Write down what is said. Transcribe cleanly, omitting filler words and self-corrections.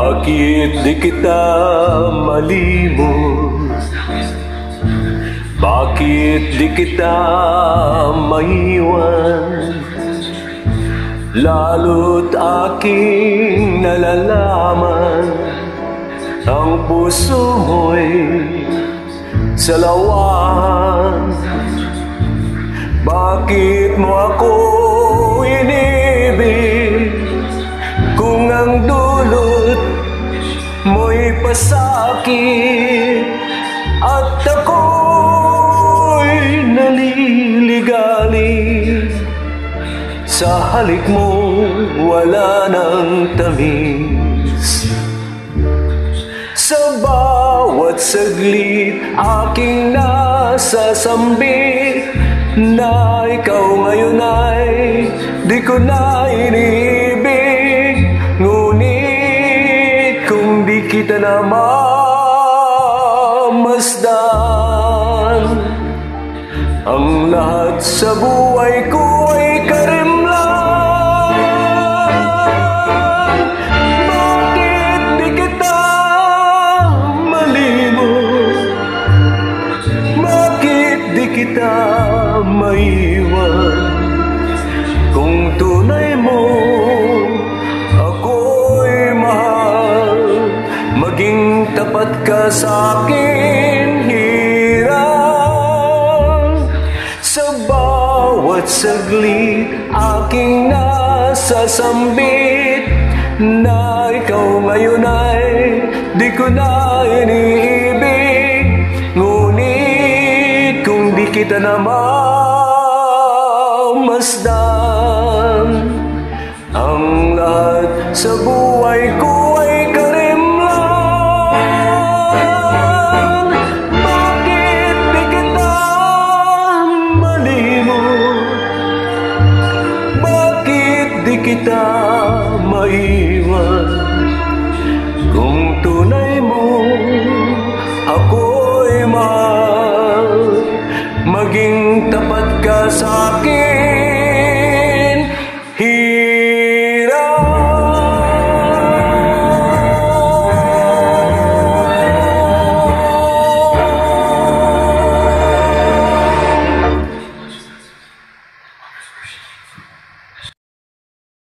Bakit di kita malimot? Bakit di kita maiwan? Lalo't aking nalalaman ang puso mo'y salawan. Bakit mo ako inibig kung ang dulot mo'y pasakit at ako'y naliligalig? Sa halik mo wala ng tamis. Sa bawat saglit aking nasasambit na ikaw ngayon ay di ko na iniibig. Ngunit kung di kita na mamasdan, ang lahat sa buhay ko ay karimlan. Bakit di kita malimot? Bakit di kita maiwan? Kung tunay mo ako'y mahal, maging tapat ka sa akin. Saglit aking nasasambit na ikaw ngayon ay di ko na iniibig. Ngunit kung di kita na mamasdan, ang lahat sa buhay ko ay karimlan. Bakit di kita malimot? Di kita maiwan? Kung tunay mo ako'y mahal, maging tapat ka sa akin.